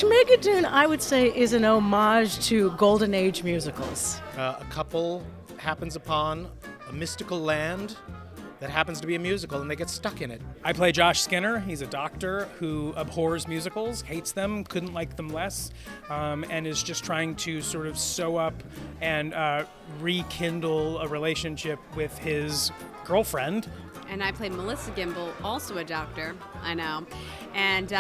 Schmigadoon, I would say, is an homage to Golden Age musicals. A couple happens upon a mystical land that happens to be a musical, and they get stuck in it. I play Josh Skinner. He's a doctor who abhors musicals, hates them, couldn't like them less, and is just trying to sort of sew up and rekindle a relationship with his girlfriend. And I play Melissa Gimble, also a doctor, I know. And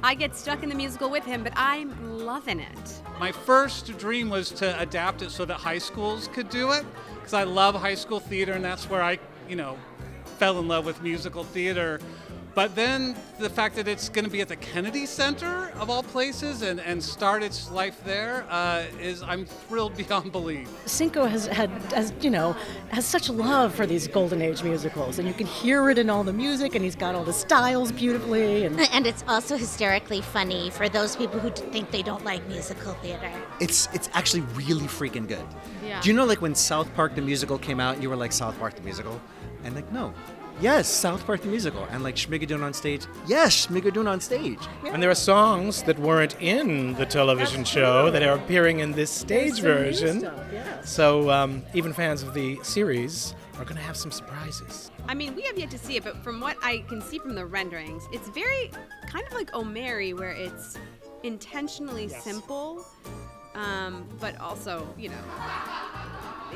I get stuck in the musical with him, but I'm loving it. My first dream was to adapt it so that high schools could do it, because I love high school theater, and that's where I fell in love with musical theater. But then the fact that it's going to be at the Kennedy Center, of all places, and start its life there, I'm thrilled beyond belief. Cinco has such love for these Golden Age musicals, and you can hear it in all the music, and he's got all the styles beautifully. And it's also hysterically funny for those people who think they don't like musical theater. It's actually really freaking good. Yeah. Do you know, like, when South Park the musical came out, you were like, South Park the musical? And like, no. Yes, South Park the musical. And like Schmigadoon on stage. Yes, Schmigadoon on stage. And there are songs that weren't in the television show that are appearing in this stage version. Stuff, yes. So even fans of the series are going to have some surprises. I mean, we have yet to see it, but from what I can see from the renderings, it's very kind of like Omeri, where it's intentionally simple, but also,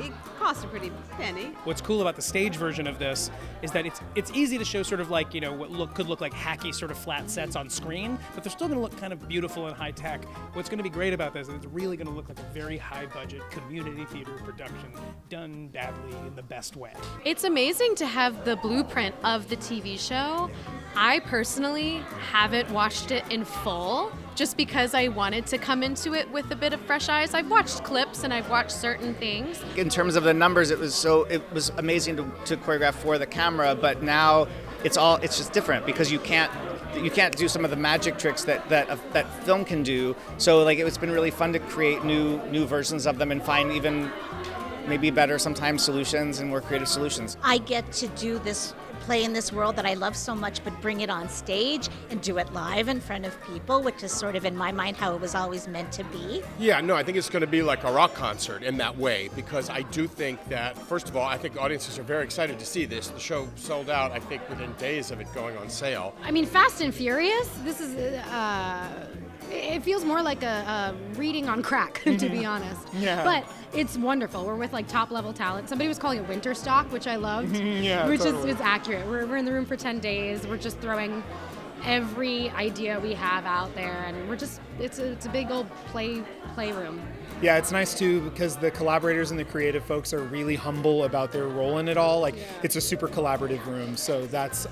it costs a pretty penny. What's cool about the stage version of this is that it's easy to show sort of like, what could look like hacky sort of flat sets on screen, but they're still going to look kind of beautiful and high tech. What's going to be great about this is it's really going to look like a very high budget community theater production done badly in the best way. It's amazing to have the blueprint of the TV show. I personally haven't watched it in full just because I wanted to come into it with a bit of fresh eyes. I've watched clips and I've watched certain things. In terms of the numbers, it was amazing to choreograph for the camera, but now it's just different because you can't do some of the magic tricks that film can do. So like it's been really fun to create new versions of them and find even maybe better sometimes solutions and more creative solutions. I get to do this, play in this world that I love so much, but bring it on stage and do it live in front of people, which is sort of in my mind how it was always meant to be. Yeah, no, I think it's going to be like a rock concert in that way, because I do think that, first of all, I think audiences are very excited to see this. The show sold out, I think, within days of it going on sale. I mean, Fast and Furious, this is, it feels more like a reading on crack, to be honest. Yeah. But it's wonderful. We're with like top level talent. Somebody was calling it winter stock, which I loved. Yeah, which totally. is accurate. We're in the room for 10 days. We're just throwing every idea we have out there, and it's a big old playroom. Yeah, it's nice too because the collaborators and the creative folks are really humble about their role in it all. Like, it's a super collaborative room, so that's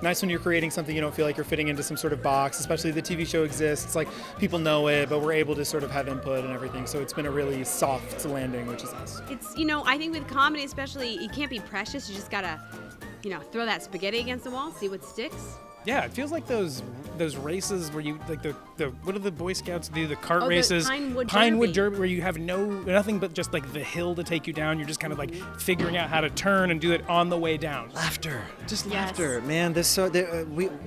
nice when you're creating something. You don't feel like you're fitting into some sort of box, especially the TV show exists. Like, people know it, but we're able to sort of have input and everything, so it's been a really soft landing, which is nice. It's, I think with comedy especially, you can't be precious. You just gotta, throw that spaghetti against the wall, see what sticks. Yeah, it feels like those races where you like the what do the Boy Scouts do? The cart races, the Pinewood Derby, where you have nothing but just like the hill to take you down. You're just kind of like figuring out how to turn and do it on the way down. Laughter, just Yes. laughter, man.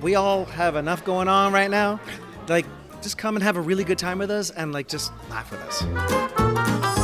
We all have enough going on right now. Like, just come and have a really good time with us, and like just laugh with us.